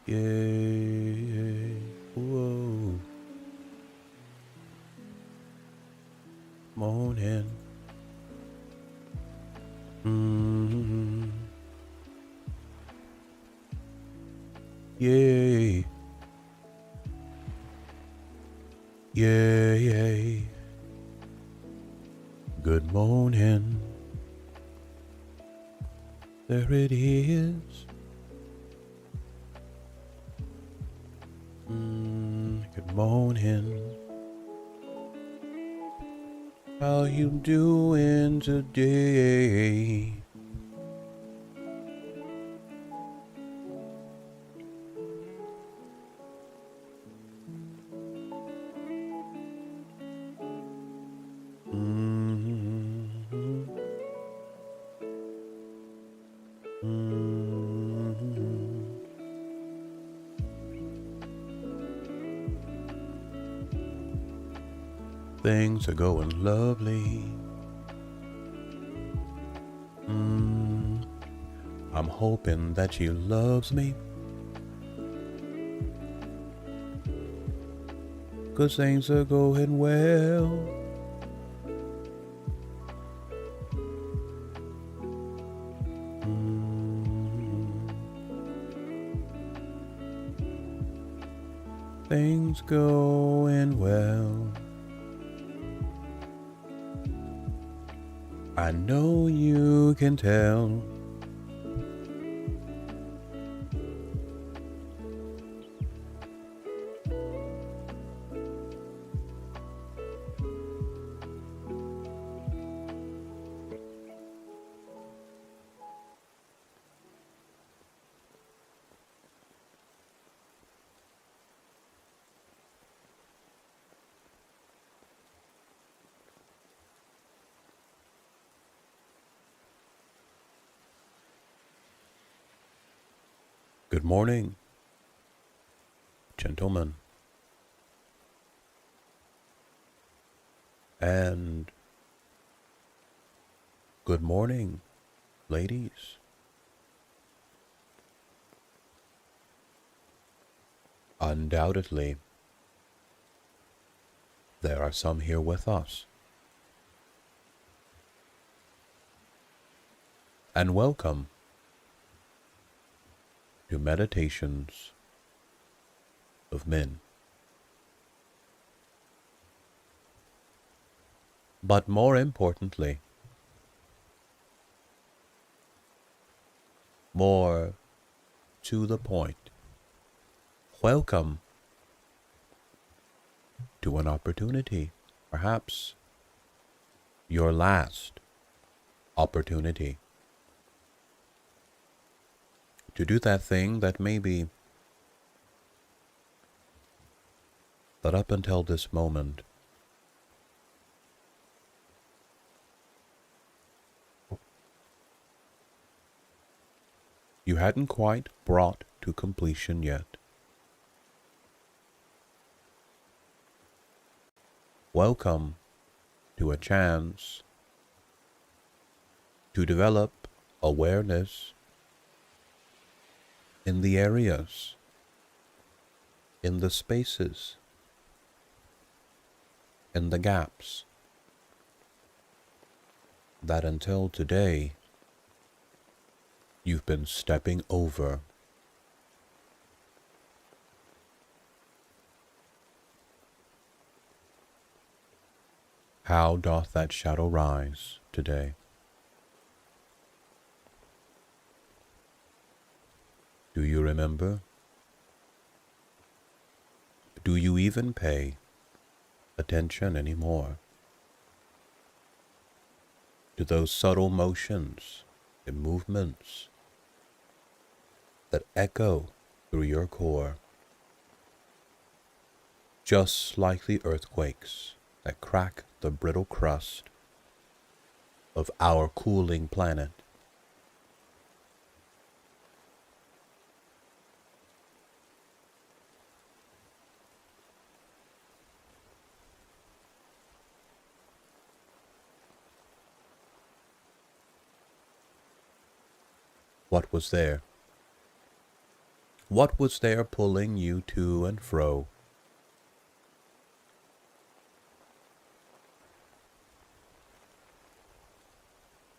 Yeah. Whoa. Morning. Mm-hmm. Yay. Yay. Good morning. There it is. Good morning. How you doing today? Mm-hmm. Mm-hmm. Things are going lovely. I'm hoping that she loves me, 'cause things are going well. Things going well. I know you can tell. Good morning, gentlemen. And good morning, ladies. Undoubtedly, there are some here with us. And welcome to Meditations of Men. But more importantly, more to the point, welcome to an opportunity, perhaps your last opportunity, to do that thing that maybe that up until this moment you hadn't quite brought to completion yet. Welcome to a chance to develop awareness in the areas, in the spaces, in the gaps that until today you've been stepping over. How doth that shadow rise today? Do you remember? Do you even pay attention anymore to those subtle motions and movements that echo through your core, just like the earthquakes that crack the brittle crust of our cooling planet? What was there? What was there pulling you to and fro?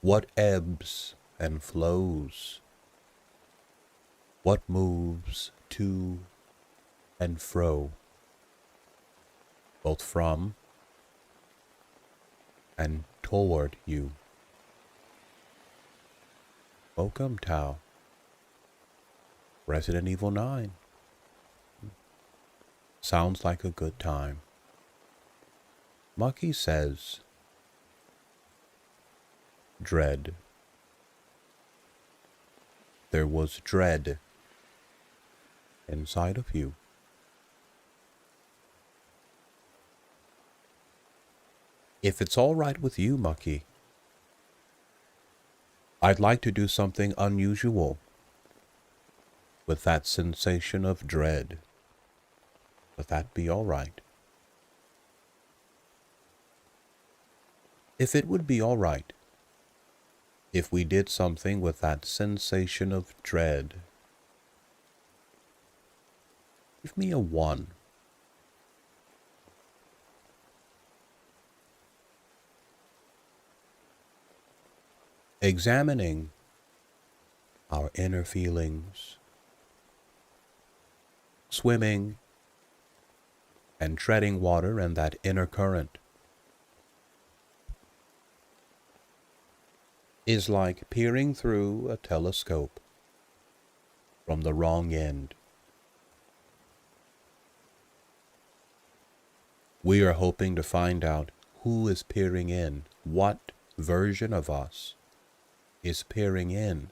What ebbs and flows? What moves to and fro, both from and toward you? Welcome, Tao. Resident Evil 9. Sounds like a good time. Mucky says, dread. There was dread inside of you. If it's all right with you, Mucky, I'd like to do something unusual with that sensation of dread. Would that be all right? If it would be all right, if we did something with that sensation of dread, give me a 1. Examining our inner feelings, swimming and treading water in that inner current is like peering through a telescope from the wrong end. We are hoping to find out who is peering in, what version of us is peering in.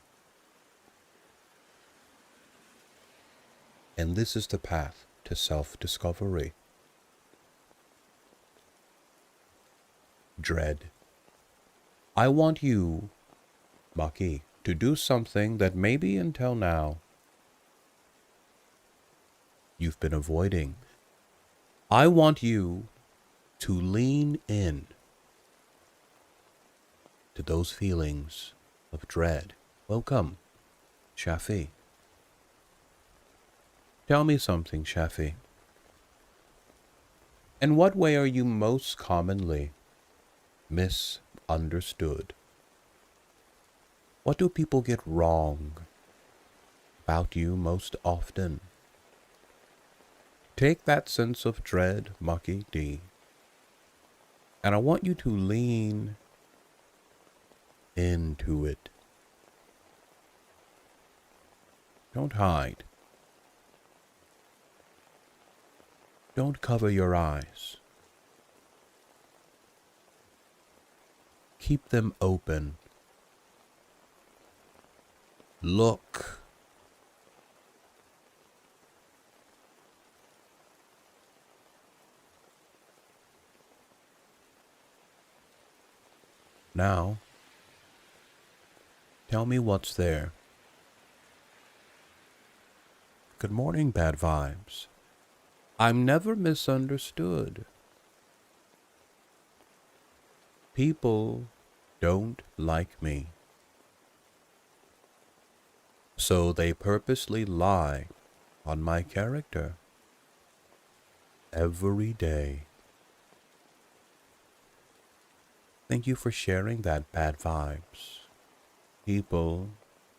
And this is the path to self-discovery. Dread. I want you, Mucky, to do something that maybe until now you've been avoiding. I want you to lean in to those feelings of dread. Welcome, Shafi. Tell me something, Shafi. In what way are you most commonly misunderstood? What do people get wrong about you most often? Take that sense of dread, Mucky D, and I want you to lean into it. Don't hide. Don't cover your eyes. Keep them open. Look. Now, tell me what's there. Good morning, bad vibes. I'm never misunderstood. People don't like me, so they purposely lie on my character every day. Thank you for sharing that, bad vibes. People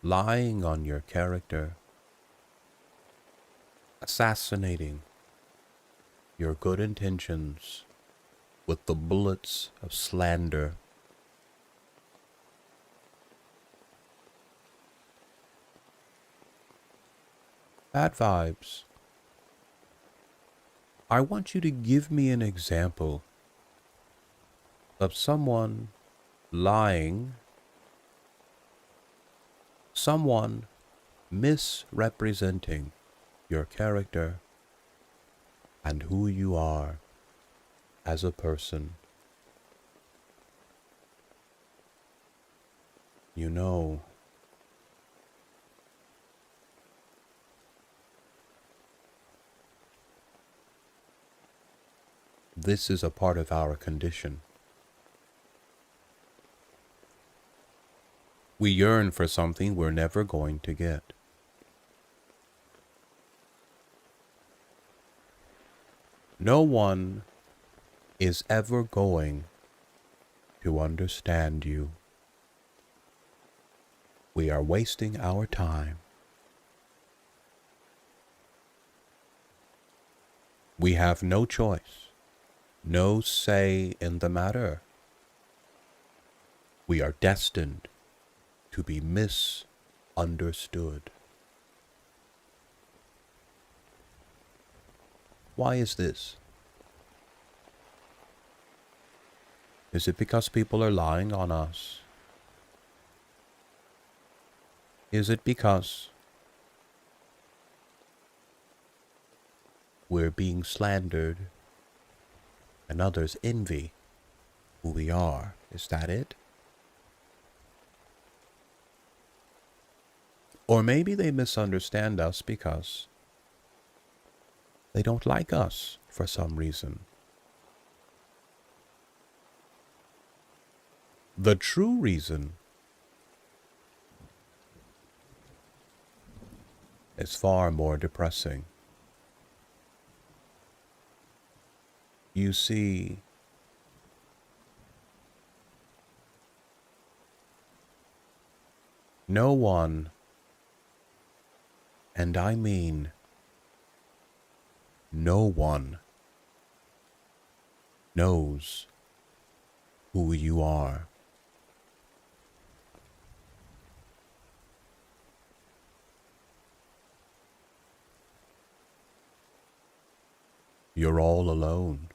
lying on your character, assassinating your good intentions with the bullets of slander. Bad vibes. I want you to give me an example of someone lying, someone misrepresenting your character and who you are as a person. You know, this is a part of our condition. We yearn for something we're never going to get. No one is ever going to understand you. We are wasting our time. We have no choice, no say in the matter. We are destined to be misunderstood. Why is this? Is it because people are lying on us? Is it because we're being slandered and others envy who we are? Is that it? Or maybe they misunderstand us because they don't like us for some reason. The true reason is far more depressing. You see, no one, and I mean no one, knows who you are. You're all alone.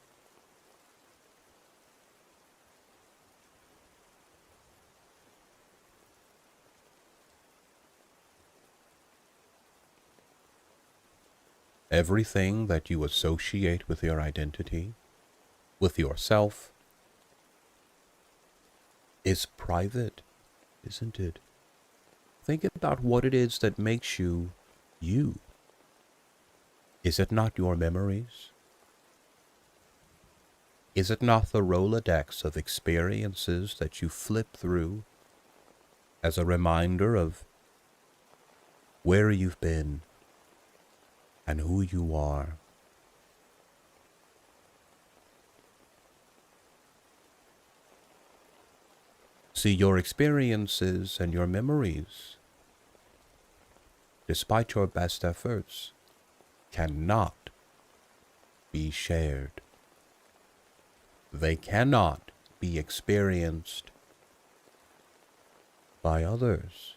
Everything that you associate with your identity, with yourself, is private, isn't it? Think about what it is that makes you you. Is it not your memories? Is it not the Rolodex of experiences that you flip through as a reminder of where you've been and who you are? See, your experiences and your memories, despite your best efforts, cannot be shared. They cannot be experienced by others.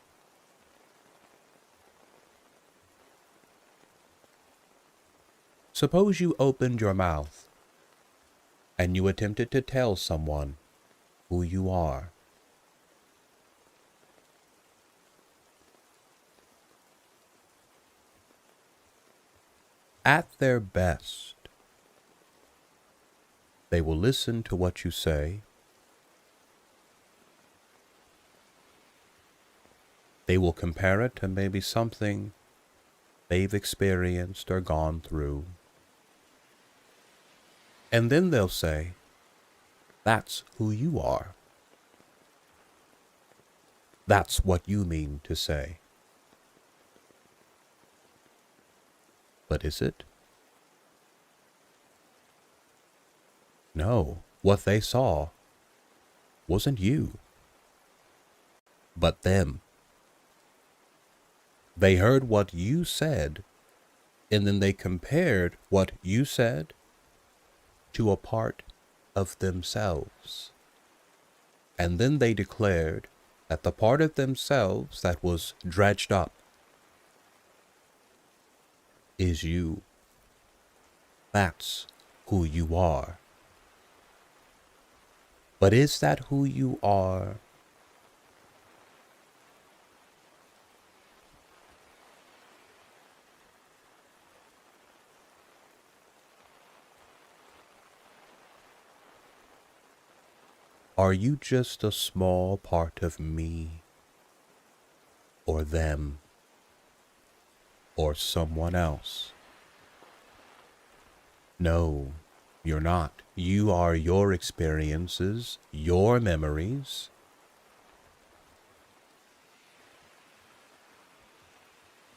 Suppose you opened your mouth and you attempted to tell someone who you are. At their best, they will listen to what you say. They will compare it to maybe something they've experienced or gone through. And then they'll say, that's who you are. That's what you mean to say. But is it? No, what they saw wasn't you, but them. They heard what you said, and then they compared what you said to a part of themselves. And then they declared that the part of themselves that was dredged up is you. That's who you are. But is that who you are? Are you just a small part of me, or them, or someone else? No, you're not. You are your experiences, your memories.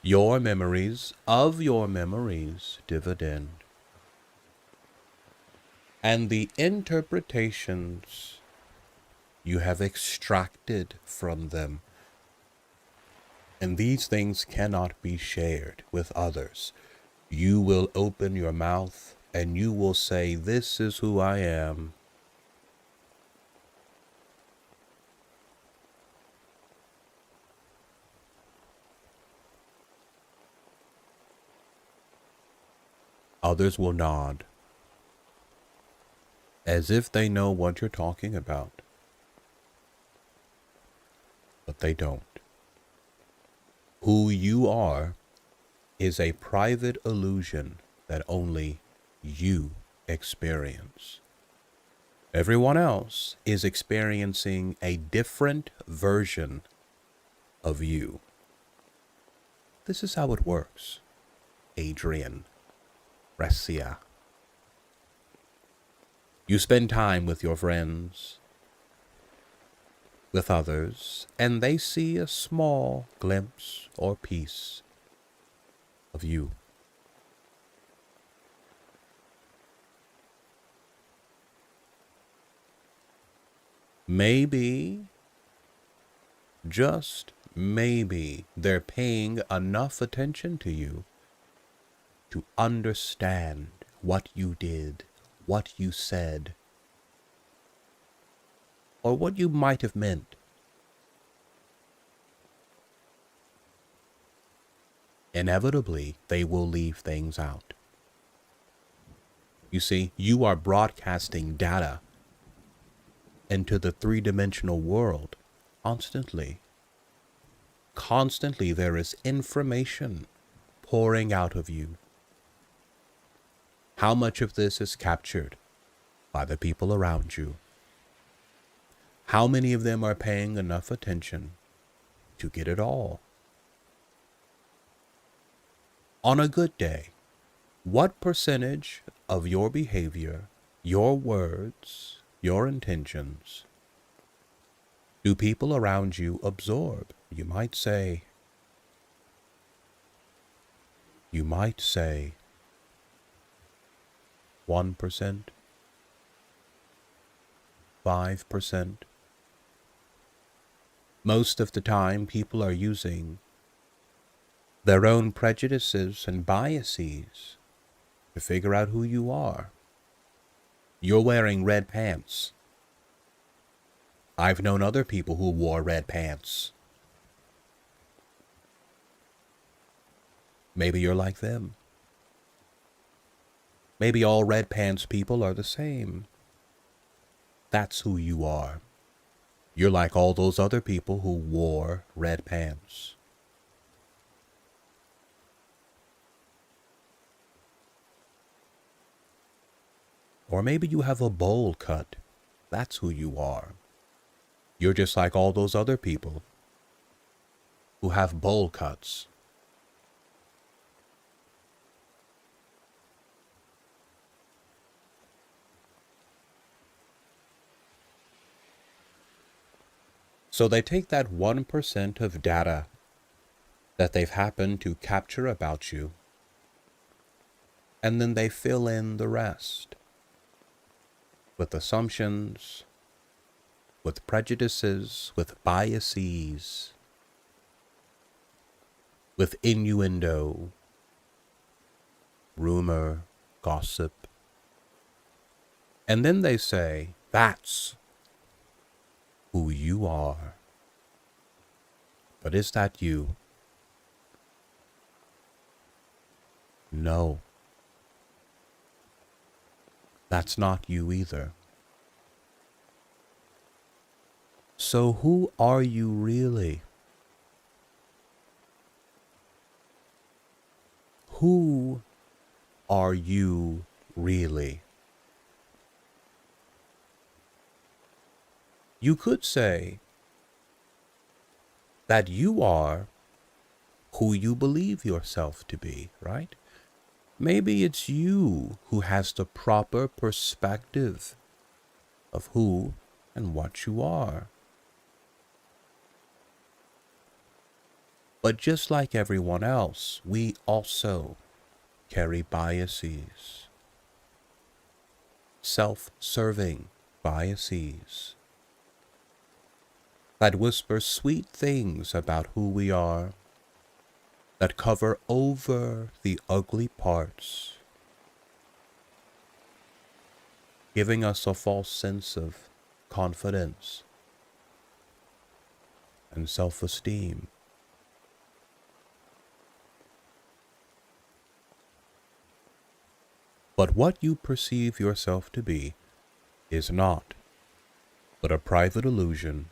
Your memories of your memories dividend. and the interpretations you have extracted from them. And these things cannot be shared with others. You will open your mouth and you will say, "This is who I am." Others will nod as if they know what you're talking about, but they don't. Who you are is a private illusion that only you experience. Everyone else is experiencing a different version of you. This is how it works, Adrian Brescia. You spend time with your friends, with others, and they see a small glimpse or piece of you. Maybe, just maybe, they're paying enough attention to you to understand what you did, what you said, or what you might have meant. Inevitably, they will leave things out. You see, you are broadcasting data into the three-dimensional world constantly. Constantly there is information pouring out of you. How much of this is captured by the people around you? How many of them are paying enough attention to get it all? On a good day, what percentage of your behavior, your words, your intentions do people around you absorb? You might say 1%, 5%. Most of the time, people are using their own prejudices and biases to figure out who you are. You're wearing red pants. I've known other people who wore red pants. Maybe you're like them. Maybe all red pants people are the same. That's who you are. You're like all those other people who wore red pants. Or maybe you have a bowl cut. That's who you are. You're just like all those other people who have bowl cuts. So they take that 1% of data that they've happened to capture about you, and then they fill in the rest with assumptions, with prejudices, with biases, with innuendo, rumor, gossip. And then they say, that's who you are. But is that you? No. That's not you either. So who are you really? Who are you really? You could say that you are who you believe yourself to be, right? Maybe it's you who has the proper perspective of who and what you are. But just like everyone else, we also carry biases. self-serving biases that whisper sweet things about who we are, that cover over the ugly parts, giving us a false sense of confidence and self-esteem. But what you perceive yourself to be is not but a private illusion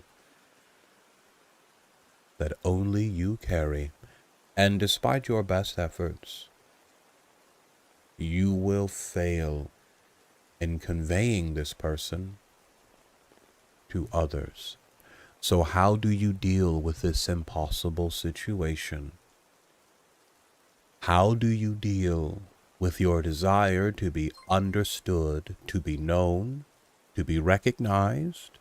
that only you carry, and despite your best efforts, you will fail in conveying this person to others. So how do you deal with this impossible situation? How do you deal with your desire to be understood, to be known, to be recognized,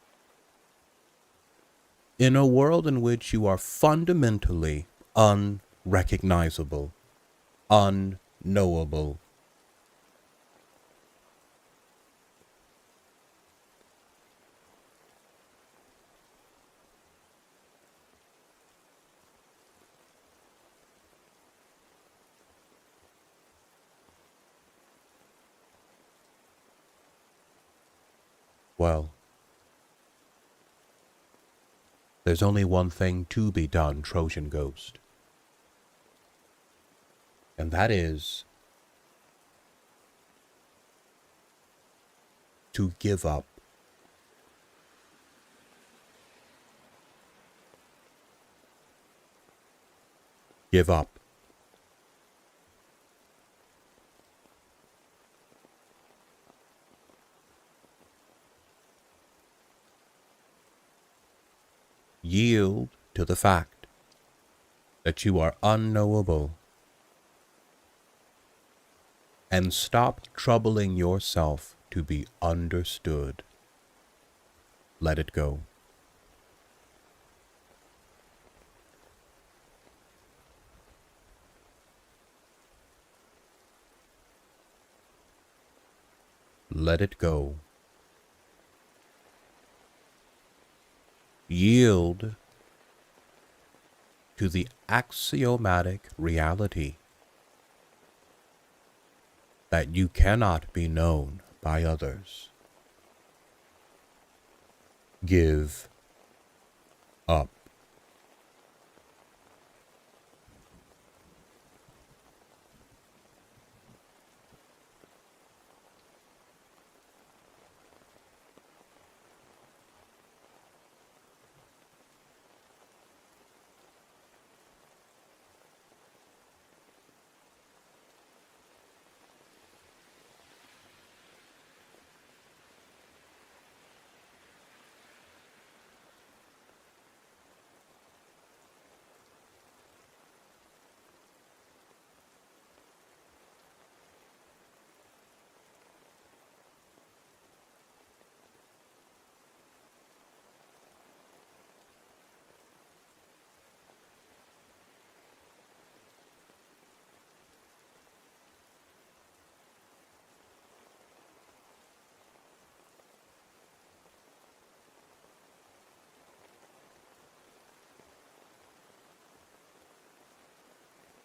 in a world in which you are fundamentally unrecognizable, unknowable? Well, there's only one thing to be done, Trojan Ghost. And that is to give up. Give up. Yield to the fact that you are unknowable, and stop troubling yourself to be understood. Let it go. Let it go. Yield to the axiomatic reality that you cannot be known by others. Give up.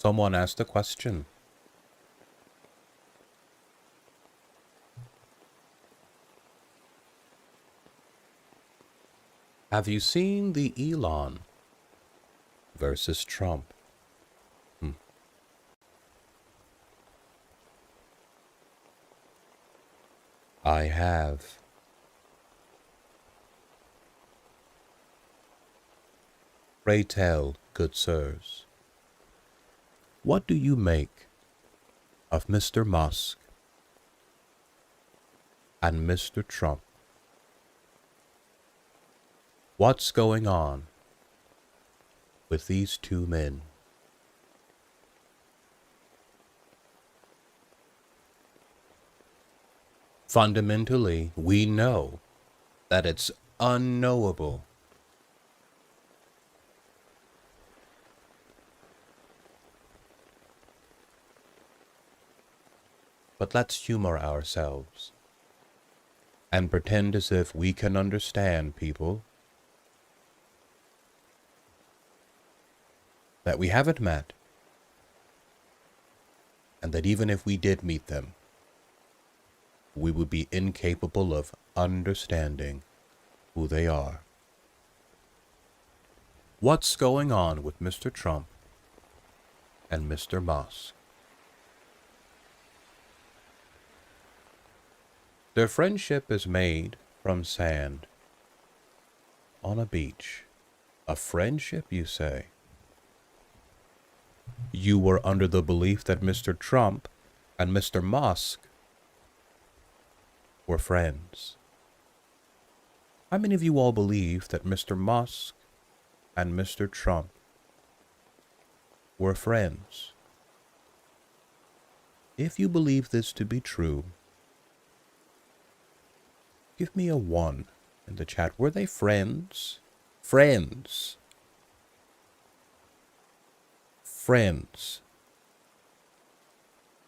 Someone asked a question. Have you seen the Elon versus Trump? I have. Pray tell, good sirs, what do you make of Mr. Musk and Mr. Trump? What's going on with these two men? Fundamentally, we know that it's unknowable. But let's humor ourselves. and pretend as if we can understand people that we haven't met, and that even if we did meet them, we would be incapable of understanding who they are. What's going on with Mr. Trump and Mr. Musk? Their friendship is made from sand on a beach. A friendship, you say? You were under the belief that Mr. Trump and Mr. Musk were friends. How many of you all believe that Mr. Musk and Mr. Trump were friends? If you believe this to be true, give me a 1 in the chat. Were they friends? Friends. Friends.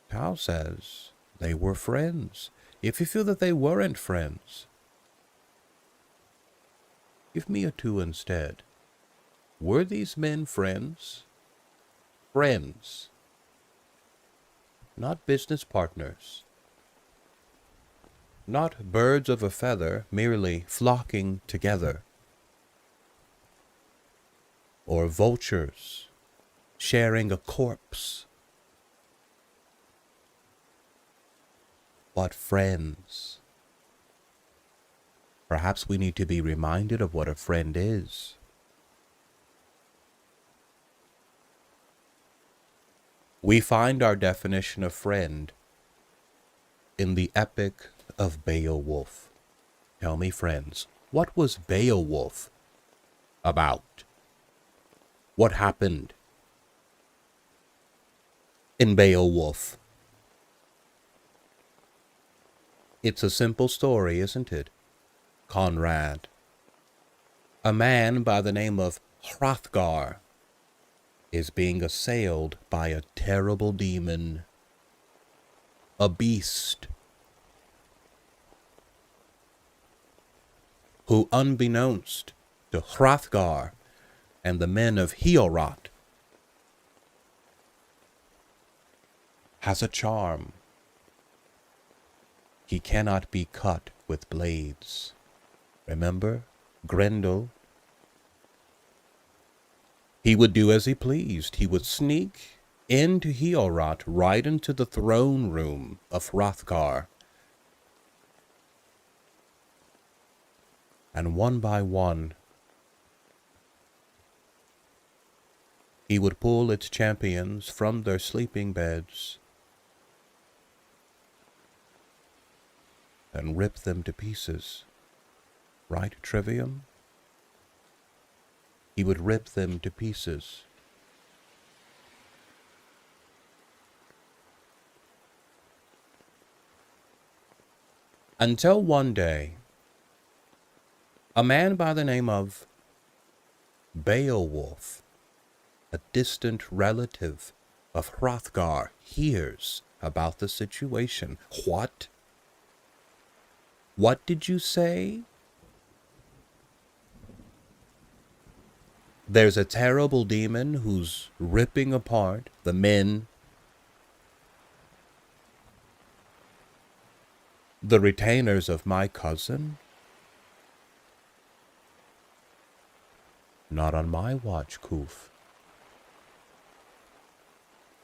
Cal says they were friends. If you feel that they weren't friends, give me a 2 instead. Were these men friends? Friends. Not business partners. Not birds of a feather merely flocking together. Or vultures sharing a corpse. But friends. Perhaps we need to be reminded of what a friend is. We find our definition of friend in the epic of Beowulf. Tell me, friends, what was Beowulf about? What happened in Beowulf? It's a simple story, isn't it, Conrad? A man by the name of Hrothgar is being assailed by a terrible demon, a beast, who, unbeknownst to Hrothgar and the men of Heorot, has a charm. He cannot be cut with blades. Remember Grendel? He would do as he pleased. He would sneak into Heorot, right into the throne room of Hrothgar. And one by one, he would pull its champions from their sleeping beds and rip them to pieces. Right, Trivium? He would rip them to pieces. Until one day, a man by the name of Beowulf, a distant relative of Hrothgar, hears about the situation. What? What did you say? There's a terrible demon who's ripping apart the men, the retainers of my cousin? Not on my watch, Koof.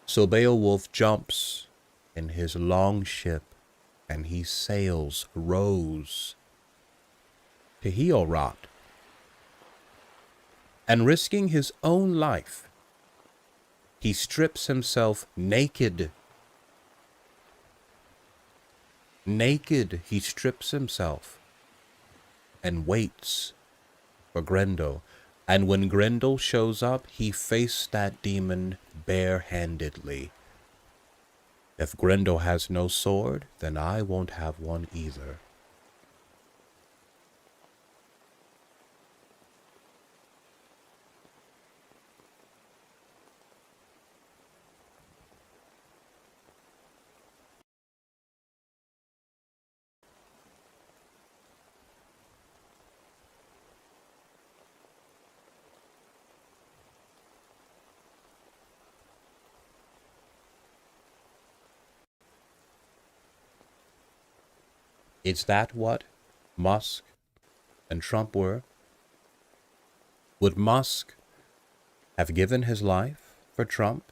So Beowulf jumps in his long ship and he rows to Heorot. And risking his own life, he strips himself naked. Naked, he strips himself and waits for Grendel. And when Grendel shows up, he faced that demon barehandedly. If Grendel has no sword, then I won't have one either. Is that what Musk and Trump were? Would Musk have given his life for Trump?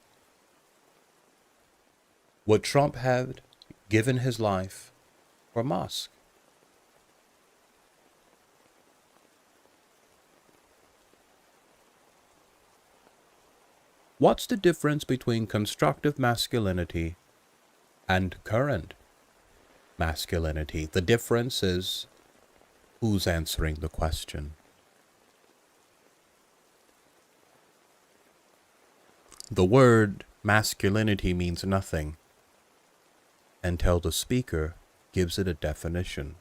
Would Trump have given his life for Musk? What's the difference between constructive masculinity and current masculinity? The difference is who's answering the question. The word masculinity means nothing until the speaker gives it a definition.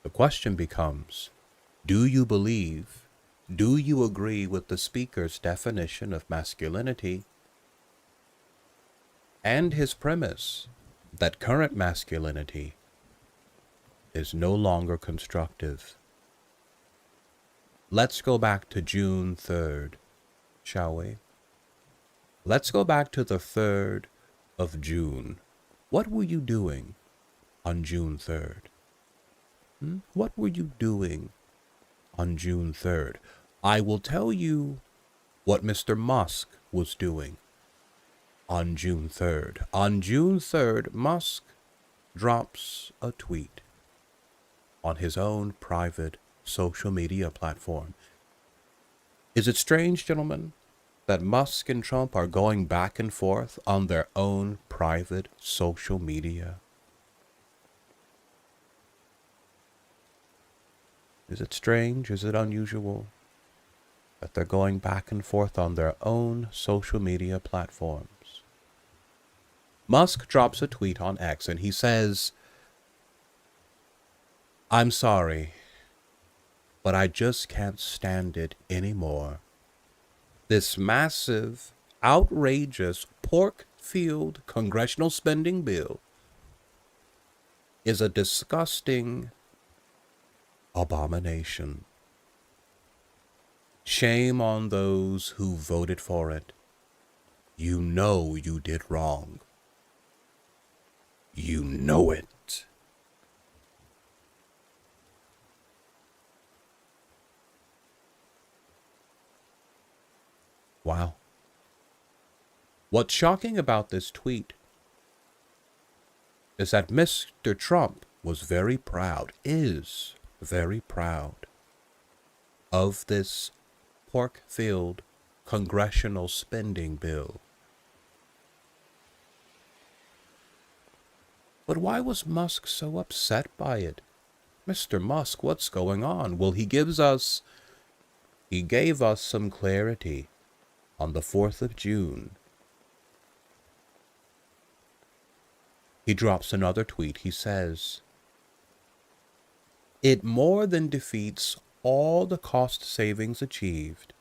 The question becomes, do you agree with the speaker's definition of masculinity and his premise that current masculinity is no longer constructive? Let's go back to June 3rd, shall we? Let's go back to the 3rd of June. What were you doing on June 3rd? What were you doing on June 3rd? I will tell you what Mr. Musk was doing on June 3rd. On June 3rd, Musk drops a tweet on his own private social media platform. Is it strange, gentlemen, that Musk and Trump are going back and forth on their own private social media? Is it strange? Is it unusual that they're going back and forth on their own social media platforms? Musk drops a tweet on X and he says, "I'm sorry, but I just can't stand it anymore. This massive, outrageous, pork-filled congressional spending bill is a disgusting abomination. Shame on those who voted for it. You know you did wrong. You know it." Wow. What's shocking about this tweet is that Mr. Trump was very proud, is very proud of this pork-filled congressional spending bill. But why was Musk so upset by it? Mr. Musk, what's going on? Well, he gave us some clarity on the 4th of June. He drops another tweet. He says, "It more than defeats all the cost savings achieved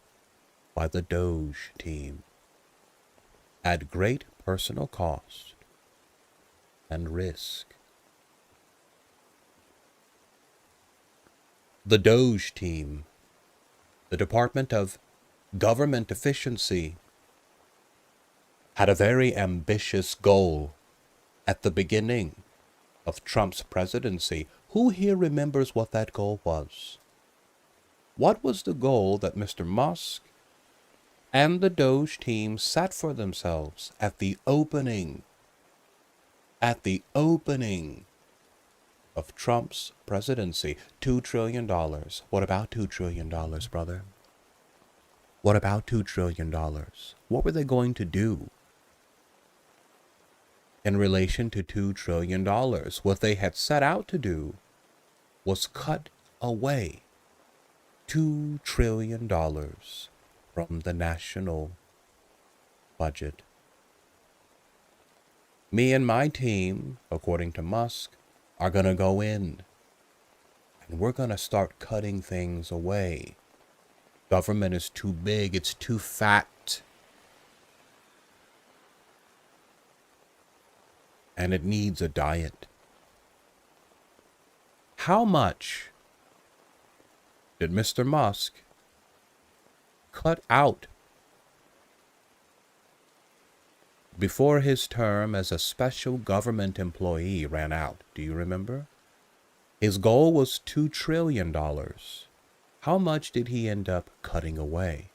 by the Doge team at great personal cost and risk." The Doge team, the Department of Government Efficiency, had a very ambitious goal at the beginning of Trump's presidency. Who here remembers what that goal was? What was the goal that Mr. Musk and the Doge team set for themselves at the opening of Trump's presidency? $2 trillion. What about $2 trillion, brother? What about $2 trillion? What were they going to do in relation to $2 trillion? What they had set out to do was cut away $2 trillion from the national budget. Me and my team, according to Musk, are going to go in and we're going to start cutting things away. Government is too big, it's too fat, and it needs a diet. How much did Mr. Musk cut out before his term as a special government employee ran out. Do you remember? His goal was $2 trillion. How much did he end up cutting away?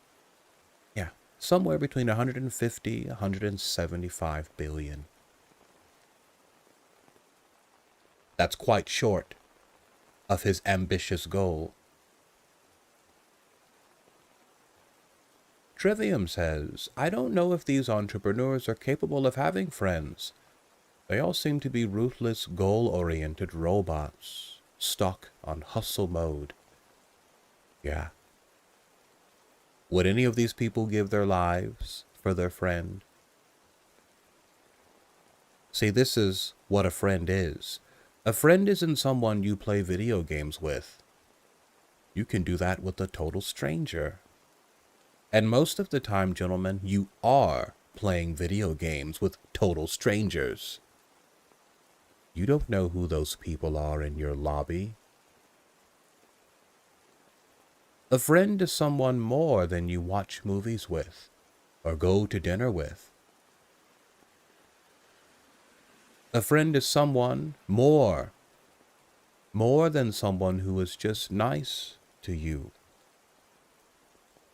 Yeah, somewhere between 150, 175 billion. That's quite short of his ambitious goal. Trivium says, I don't know if these entrepreneurs are capable of having friends. They all seem to be ruthless, goal-oriented robots, stuck on hustle mode. Yeah. Would any of these people give their lives for their friend? See, this is what a friend is. A friend isn't someone you play video games with. You can do that with a total stranger. And most of the time, gentlemen, you are playing video games with total strangers. You don't know who those people are in your lobby. A friend is someone more than you watch movies with or go to dinner with. A friend is someone more than someone who is just nice to you.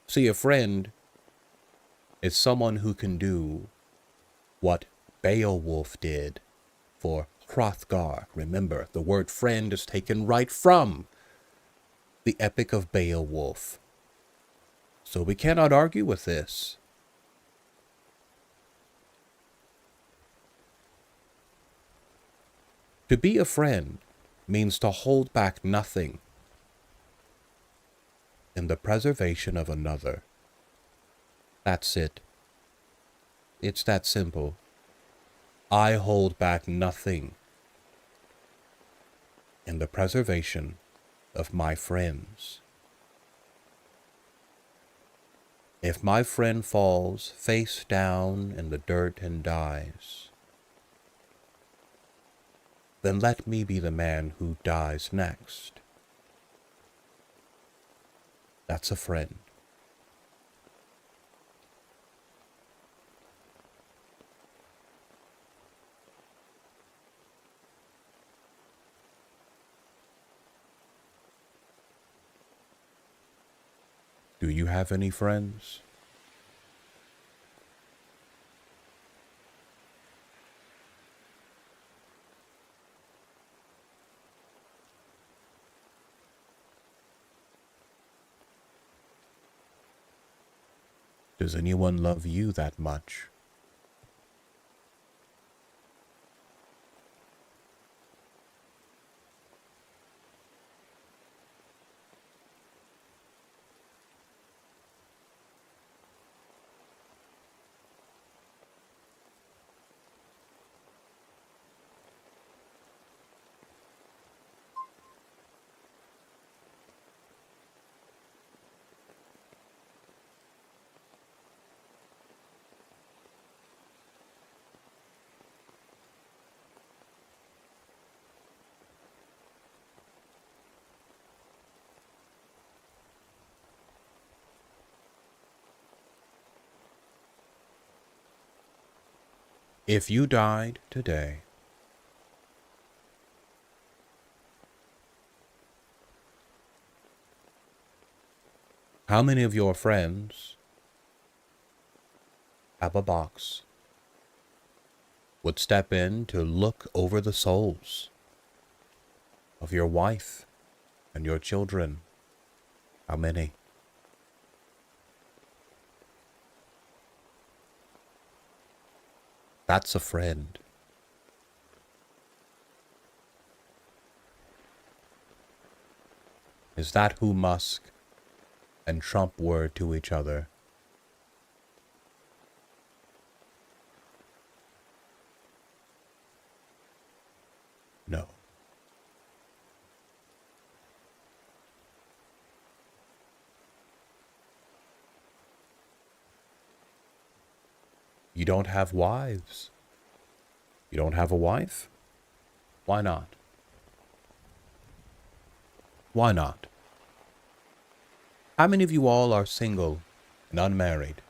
See, a friend is someone who can do what Beowulf did for Hrothgar. Remember, the word friend is taken right from the Epic of Beowulf. So we cannot argue with this. To be a friend means to hold back nothing in the preservation of another. That's it. It's that simple. I hold back nothing in the preservation of my friends. If my friend falls face down in the dirt and dies, then let me be the man who dies next. That's a friend. Do you have any friends? Does anyone love you that much? If you died today, how many of your friends have a box would step in to look over the souls of your wife and your children? How many? That's a friend. Is that who Musk and Trump were to each other? No. You don't have wives. You don't have a wife? Why not? Why not? How many of you all are single and unmarried?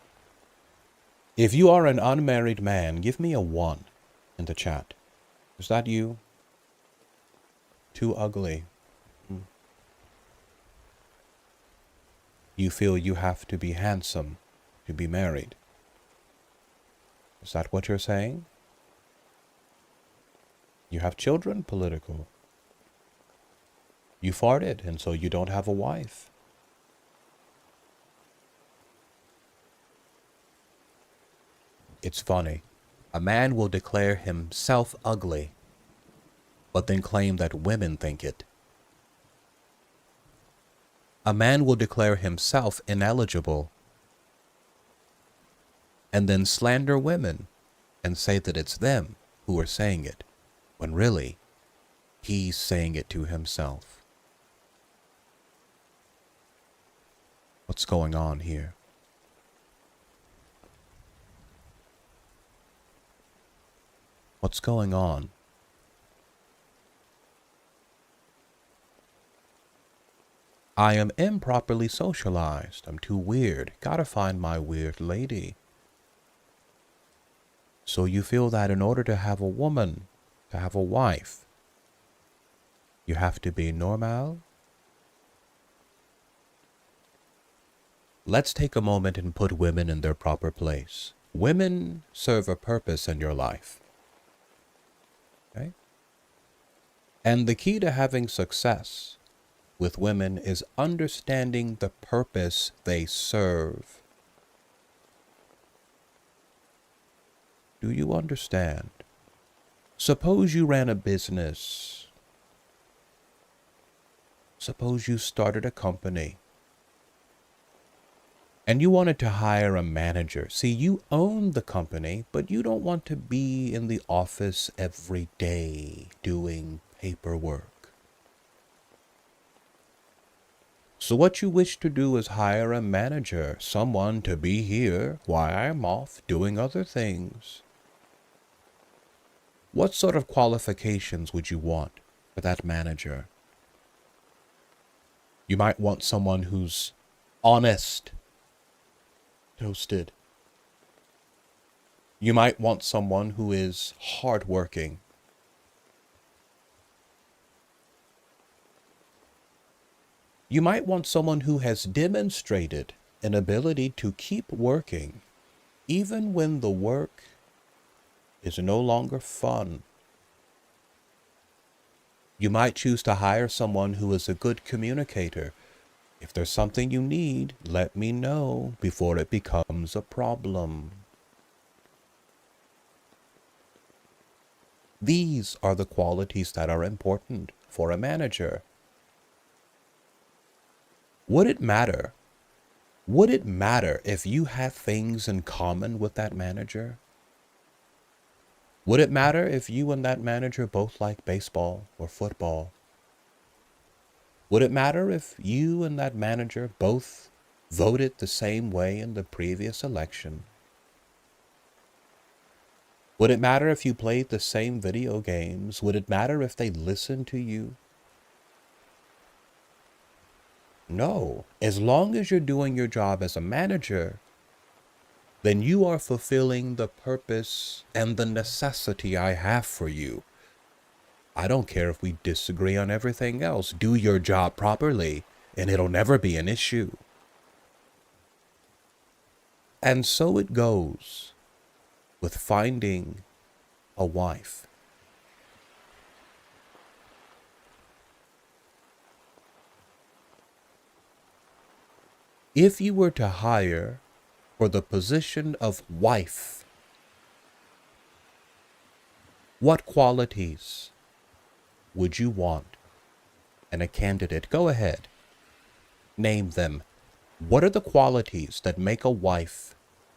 If you are an unmarried man, give me a 1 in the chat. Is that you? Too ugly. You feel you have to be handsome to be married. Is that what you're saying? You have children? Political. You farted, and so you don't have a wife. It's funny. A man will declare himself ugly, but then claim that women think it. A man will declare himself ineligible, and then slander women and say that it's them who are saying it, when really, he's saying it to himself. What's going on here? What's going on? I am improperly socialized. I'm too weird. Gotta find my weird lady. So you feel that in order to have a woman, to have a wife, you have to be normal? Let's take a moment and put women in their proper place. Women serve a purpose in your life. Okay? And the key to having success with women is understanding the purpose they serve. Do you understand? Suppose you ran a business. Suppose you started a company. And you wanted to hire a manager. See, you own the company, but you don't want to be in the office every day doing paperwork. So what you wish to do is hire a manager, someone to be here while I'm off doing other things. What sort of qualifications would you want for that manager? You might want someone who's honest. Toasted. You might want someone who is hardworking. You might want someone who has demonstrated an ability to keep working, even when the work is no longer fun. You might choose to hire someone who is a good communicator. If there's something you need, let me know before it becomes a problem. These are the qualities that are important for a manager. Would it matter? Would it matter if you have things in common with that manager? Would it matter if you and that manager both like baseball or football? Would it matter if you and that manager both voted the same way in the previous election? Would it matter if you played the same video games? Would it matter if they listened to you? No. As long as you're doing your job as a manager, then you are fulfilling the purpose and the necessity I have for you. I don't care if we disagree on everything else. Do your job properly, and it'll never be an issue. And so it goes with finding a wife. If you were to hire for the position of wife, what qualities would you want in a candidate? Go ahead. Name them. What are the qualities that make a wife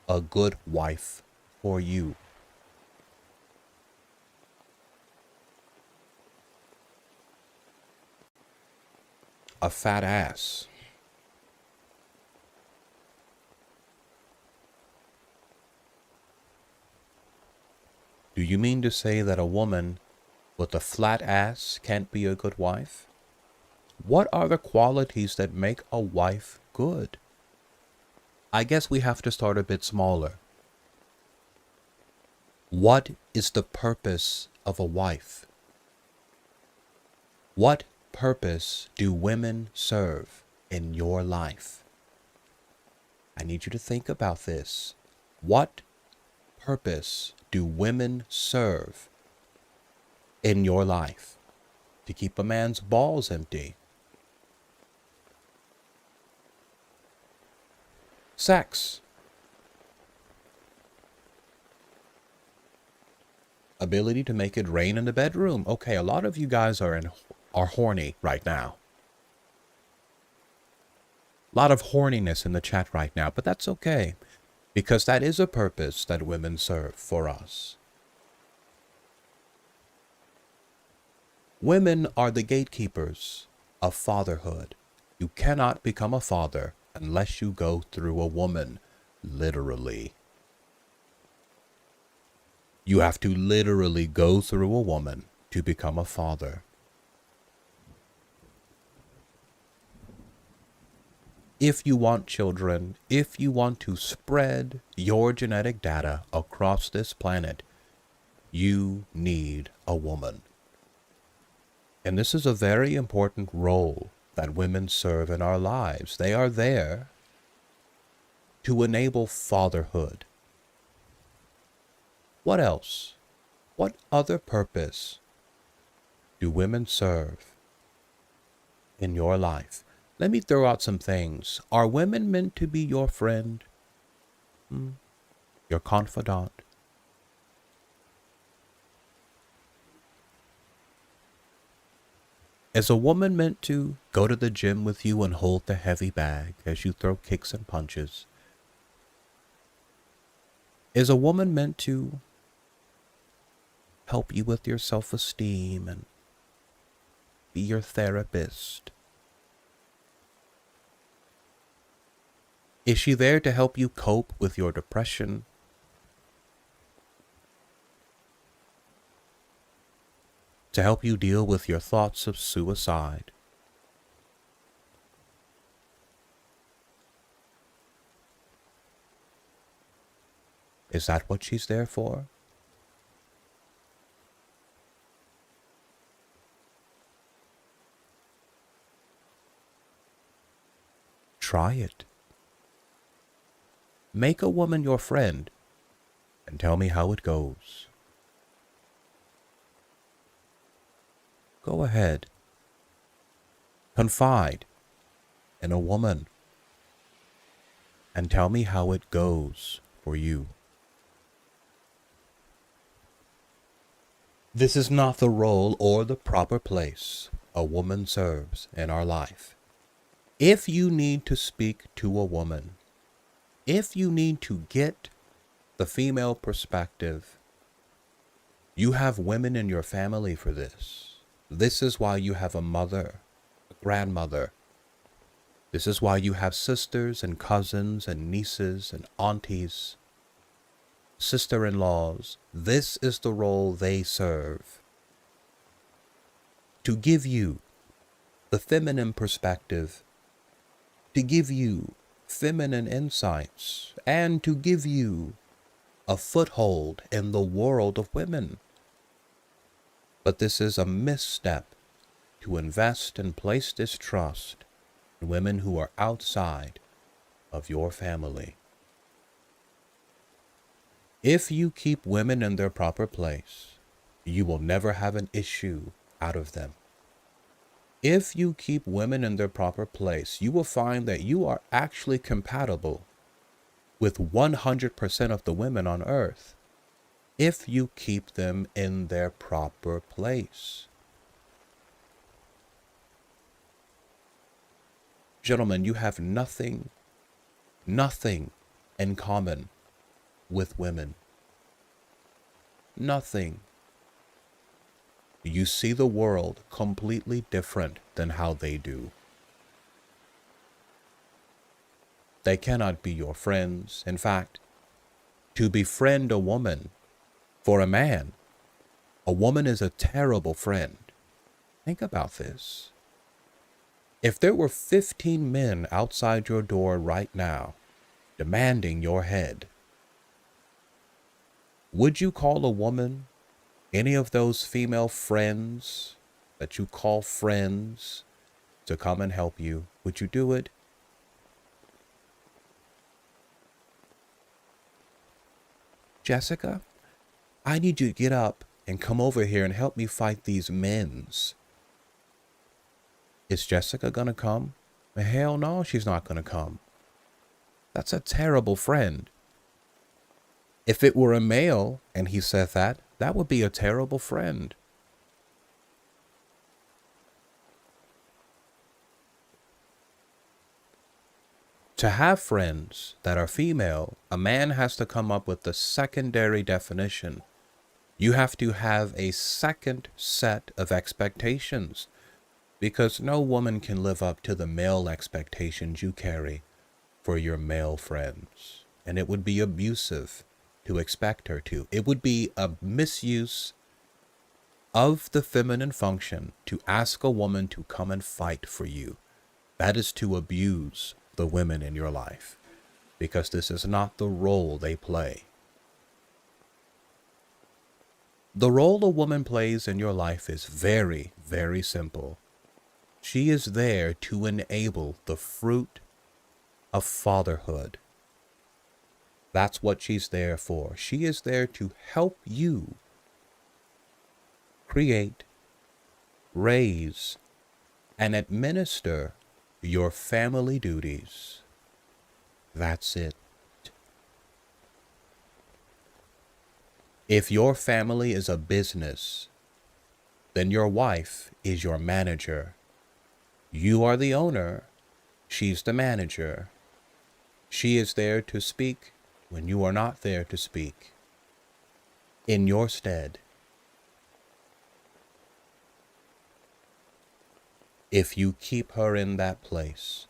a good wife for you? A fat ass. Do you mean to say that a woman with a flat ass can't be a good wife? What are the qualities that make a wife good? I guess we have to start a bit smaller. What is the purpose of a wife? What purpose do women serve in your life? I need you to think about this. What purpose do women serve in your life? To keep a man's balls empty. Sex. Ability to make it rain in the bedroom. Okay, a lot of you guys are horny right now. A lot of horniness in the chat right now, but that's okay, because that is a purpose that women serve for us. Women are the gatekeepers of fatherhood. You cannot become a father unless you go through a woman, literally. You have to literally go through a woman to become a father. If you want children, if you want to spread your genetic data across this planet, you need a woman. And this is a very important role that women serve in our lives. They are there to enable fatherhood. What else? What other purpose do women serve in your life? Let me throw out some things. Are women meant to be your friend? Your confidant? Is a woman meant to go to the gym with you and hold the heavy bag as you throw kicks and punches? Is a woman meant to help you with your self-esteem and be your therapist? Is she there to help you cope with your depression? To help you deal with your thoughts of suicide? Is that what she's there for? Try it. Make a woman your friend and tell me how it goes. Go ahead. Confide in a woman and tell me how it goes for you. This is not the role or the proper place a woman serves in our life. If you need to speak to a woman, if you need to get the female perspective, you have women in your family for this. This is why you have a mother, a grandmother. This is why you have sisters and cousins and nieces and aunties, sister-in-laws. This is the role they serve. To give you the feminine perspective, to give you feminine insights, and to give you a foothold in the world of women. But this is a misstep to invest and place this trust in women who are outside of your family. If you keep women in their proper place, you will never have an issue out of them. If you keep women in their proper place, you will find that you are actually compatible with 100% of the women on earth if you keep them in their proper place. Gentlemen, you have nothing in common with women. Nothing. You see the world completely different than how they do. They cannot be your friends. In fact, to befriend a woman, for a man, a woman is a terrible friend. Think about this. If there were 15 men outside your door right now, demanding your head, Would you call a woman, any of those female friends that you call friends, to come and help you? Would you do it? Jessica, I need you to get up and come over here and help me fight these men's. Is Jessica gonna come? Hell no, she's not gonna come. That's a terrible friend. If it were a male and he said that, that would be a terrible friend. To have friends that are female, a man has to come up with the secondary definition. You have to have a second set of expectations, because no woman can live up to the male expectations you carry for your male friends. And it would be abusive to expect her to. It would be a misuse of the feminine function to ask a woman to come and fight for you. That is to abuse the women in your life, because this is not the role they play. The role a woman plays in your life is very, very simple. She is there to enable the fruit of fatherhood. That's what she's there for. She is there to help you create, raise, and administer your family duties. That's it. If your family is a business, then your wife is your manager. You are the owner. She's the manager. She is there to speak when you are not there to speak, in your stead. If you keep her in that place,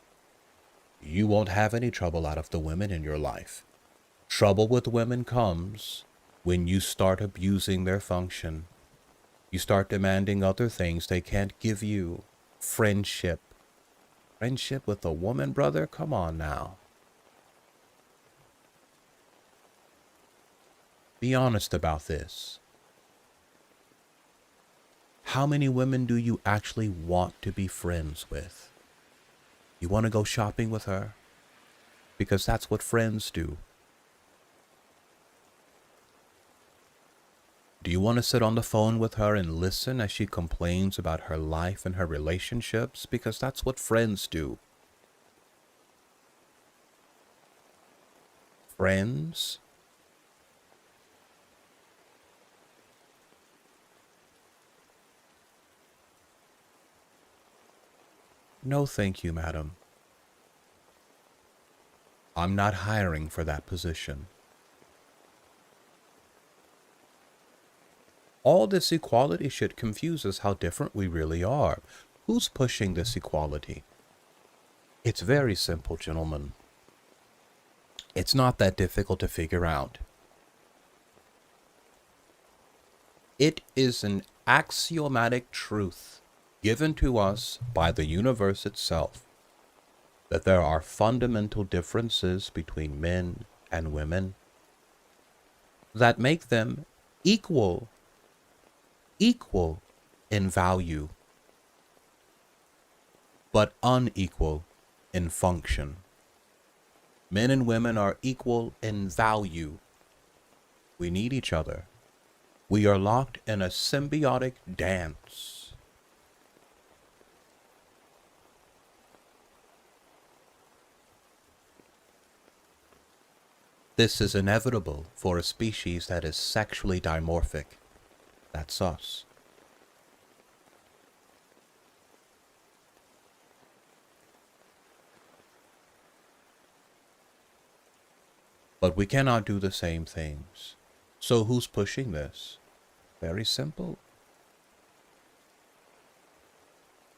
you won't have any trouble out of the women in your life. Trouble with women comes when you start abusing their function. You start demanding other things they can't give you. Friendship. Friendship with a woman, brother? Come on now. Be honest about this. How many women do you actually want to be friends with? You want to go shopping with her? Because that's what friends do. Do you want to sit on the phone with her and listen as she complains about her life and her relationships? Because that's what friends do. Friends? No, thank you, madam. I'm not hiring for that position. All this equality should confuse us how different we really are. Who's pushing this equality? It's very simple, gentlemen. It's not that difficult to figure out. It is an axiomatic truth given to us by the universe itself that there are fundamental differences between men and women that make them equal in value, but unequal in function. Men and women are equal in value. We need each other. We are locked in a symbiotic dance. This is inevitable for a species that is sexually dimorphic. That's us. But we cannot do the same things. So who's pushing this? Very simple.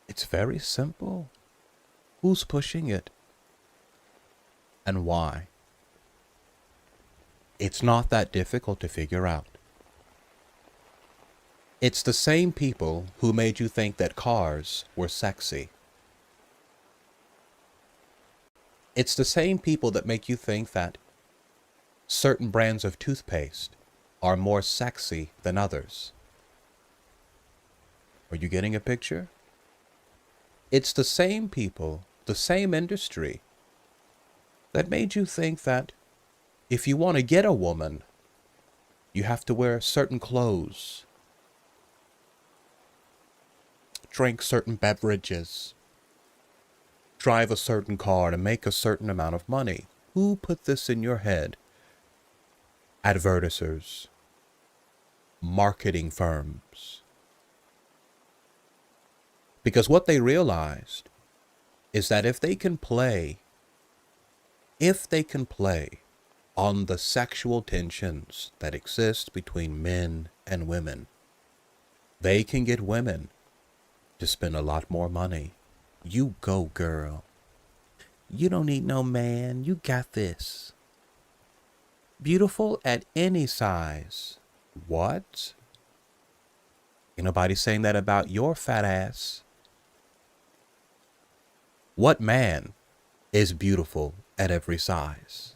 It's very simple. Who's pushing it? And why? It's not that difficult to figure out. It's the same people who made you think that cars were sexy. It's the same people that make you think that certain brands of toothpaste are more sexy than others. Are you getting a picture? It's the same people, the same industry that made you think that if you want to get a woman, you have to wear certain clothes, drink certain beverages, drive a certain car to make a certain amount of money. Who put this in your head? Advertisers, marketing firms. Because what they realized is that if they can play on the sexual tensions that exist between men and women, they can get women to spend a lot more money. You go, girl. You don't need no man. You got this. Beautiful at any size. What? Ain't nobody saying that about your fat ass. What man is beautiful at every size?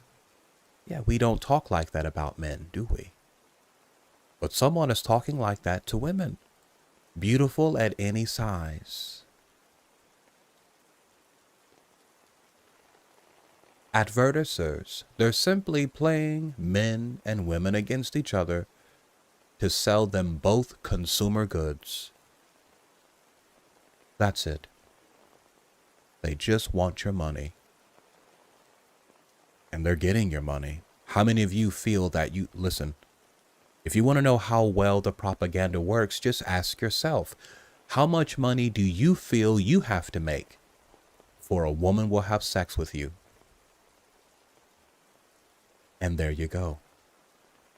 Yeah, we don't talk like that about men, do we? But someone is talking like that to women. Beautiful at any size. Advertisers, they're simply playing men and women against each other to sell them both consumer goods. That's it. They just want your money. And they're getting your money. How many of you feel that you, listen, if you want to know how well the propaganda works, just ask yourself, how much money do you feel you have to make for a woman will have sex with you? And there you go.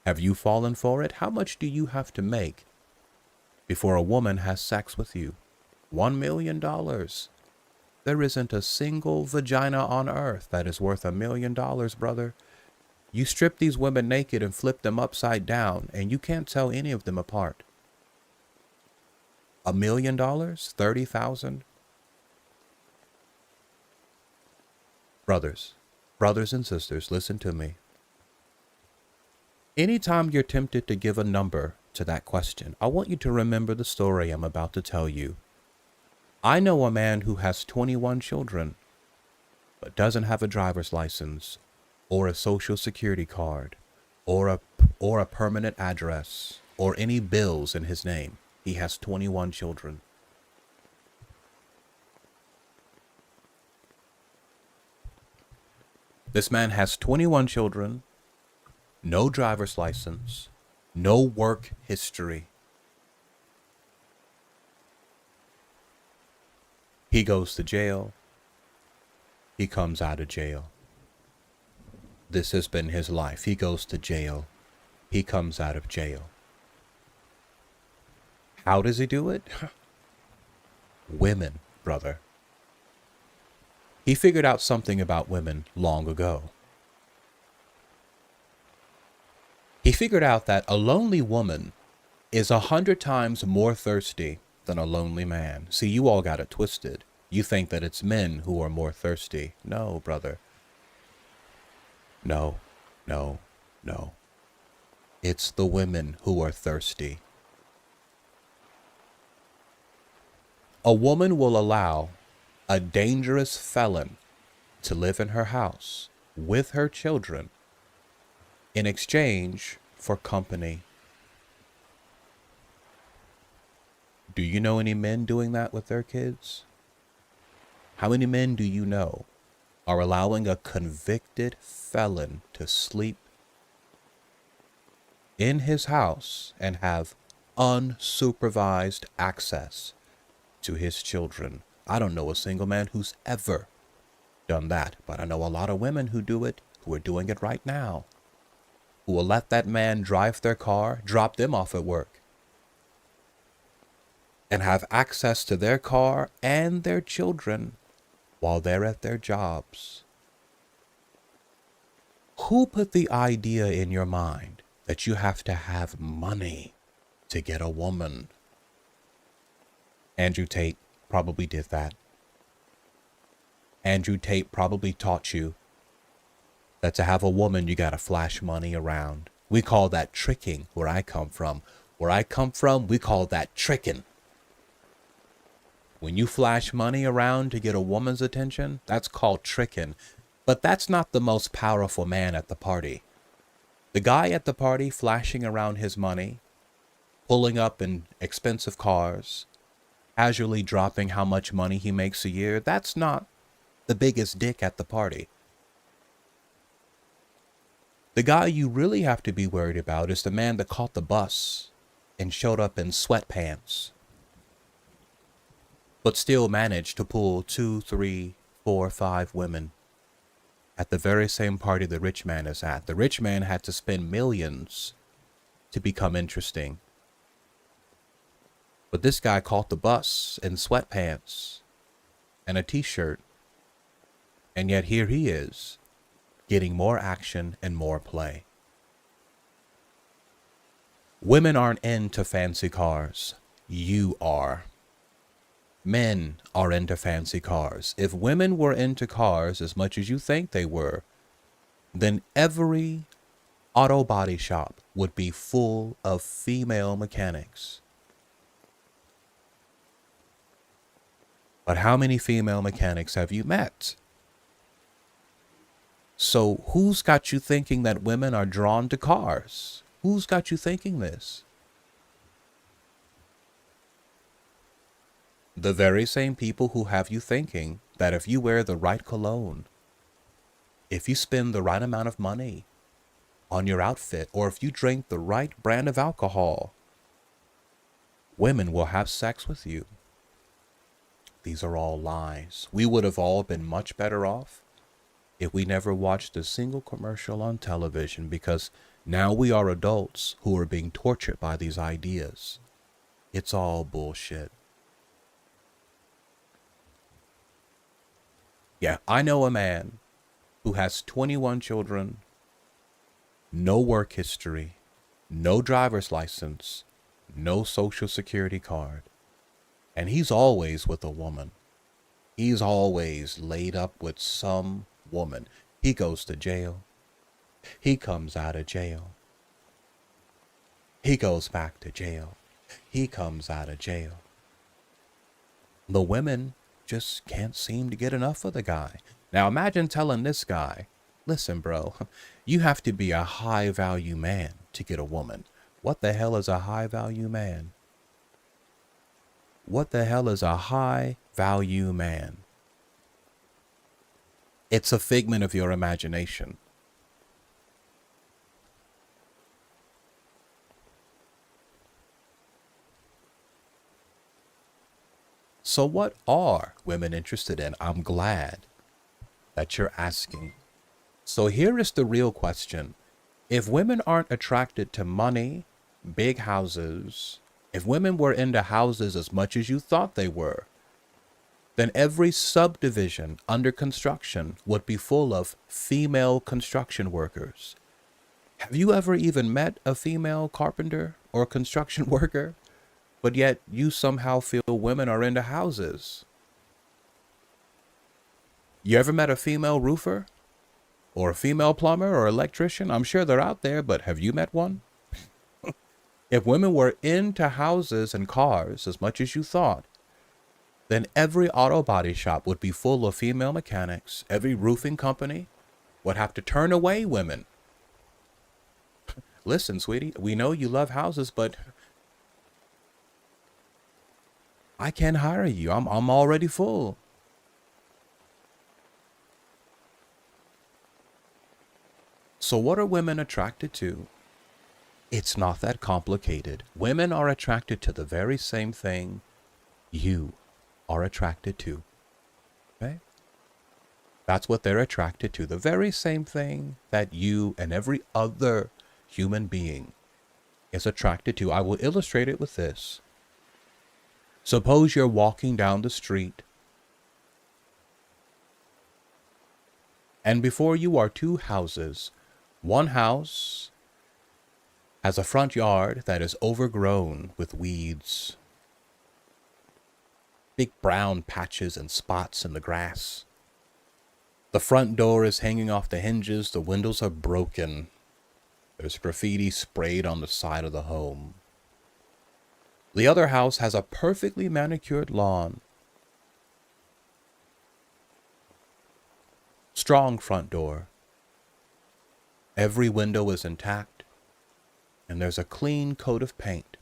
Have you fallen for it? How much do you have to make before a woman has sex with you? $1 million. There isn't a single vagina on earth that is worth $1 million, brother. You strip these women naked and flip them upside down, and you can't tell any of them apart. $1 million? 30,000? Brothers and sisters, listen to me. Anytime you're tempted to give a number to that question, I want you to remember the story I'm about to tell you. I know a man who has 21 children, but doesn't have a driver's license, or a social security card, or a permanent address, or any bills in his name. He has 21 children. This man has 21 children, no driver's license, no work history. He goes to jail. He comes out of jail. This has been his life. He goes to jail. He comes out of jail. How does he do it? Women, brother. He figured out something about women long ago. He figured out that a lonely woman is 100 times more thirsty than a lonely man. See, you all got it twisted. You think that it's men who are more thirsty. No, brother. No. It's the women who are thirsty. A woman will allow a dangerous felon to live in her house with her children in exchange for company. Do you know any men doing that with their kids? How many men do you know are allowing a convicted felon to sleep in his house and have unsupervised access to his children? I don't know a single man who's ever done that, but I know a lot of women who do it, who are doing it right now, who will let that man drive their car, drop them off at work, and have access to their car and their children while they're at their jobs. Who put the idea in your mind that you have to have money to get a woman? Andrew Tate probably did that. Andrew Tate probably taught you that to have a woman, you gotta flash money around. We call that tricking where I come from. Where I come from, we call that tricking. When you flash money around to get a woman's attention, that's called tricking. But that's not the most powerful man at the party. The guy at the party flashing around his money, pulling up in expensive cars, casually dropping how much money he makes a year, that's not the biggest dick at the party. The guy you really have to be worried about is the man that caught the bus and showed up in sweatpants, but still managed to pull 2, 3, 4, 5 women at the very same party the rich man is at. The rich man had to spend millions to become interesting. But this guy caught the bus in sweatpants and a t-shirt. And yet here he is, getting more action and more play. Women aren't into fancy cars. You are. Men are into fancy cars. If women were into cars as much as you think they were, then every auto body shop would be full of female mechanics. But how many female mechanics have you met? So who's got you thinking that women are drawn to cars? Who's got you thinking this? The very same people who have you thinking that if you wear the right cologne, if you spend the right amount of money on your outfit, or if you drink the right brand of alcohol, women will have sex with you. These are all lies. We would have all been much better off if we never watched a single commercial on television, because now we are adults who are being tortured by these ideas. It's all bullshit. Yeah, I know a man who has 21 children, no work history, no driver's license, no social security card, and he's always with a woman. He's always laid up with some woman. He goes to jail. He comes out of jail. He goes back to jail. He comes out of jail. The women just can't seem to get enough of the guy. Now imagine telling this guy, listen, bro, you have to be a high value man to get a woman. What the hell is a high value man? What the hell is a high value man? It's a figment of your imagination. So what are women interested in? I'm glad that you're asking. So here is the real question. If women aren't attracted to money, big houses, if women were into houses as much as you thought they were, then every subdivision under construction would be full of female construction workers. Have you ever even met a female carpenter or construction worker? But yet you somehow feel women are into houses. You ever met a female roofer? Or a female plumber or electrician? I'm sure they're out there, but have you met one? If women were into houses and cars as much as you thought, then every auto body shop would be full of female mechanics. Every roofing company would have to turn away women. Listen, sweetie, we know you love houses, but I can't hire you. I'm already full. So what are women attracted to? It's not that complicated. Women are attracted to the very same thing you are attracted to. Okay? That's what they're attracted to. The very same thing that you and every other human being is attracted to. I will illustrate it with this. Suppose you're walking down the street, and before you are two houses. One house has a front yard that is overgrown with weeds, big brown patches and spots in the grass. The front door is hanging off the hinges. The windows are broken. There's graffiti sprayed on the side of the home. The other house has a perfectly manicured lawn. Strong front door. Every window is intact, and there's a clean coat of paint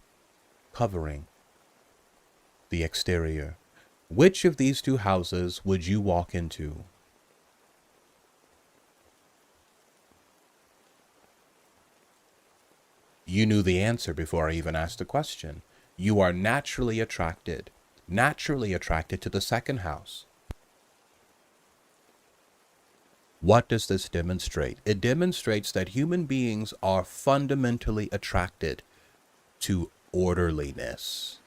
covering the exterior. Which of these two houses would you walk into? You knew the answer before I even asked the question. You are naturally attracted to the second house. What does this demonstrate? It demonstrates that human beings are fundamentally attracted to orderliness.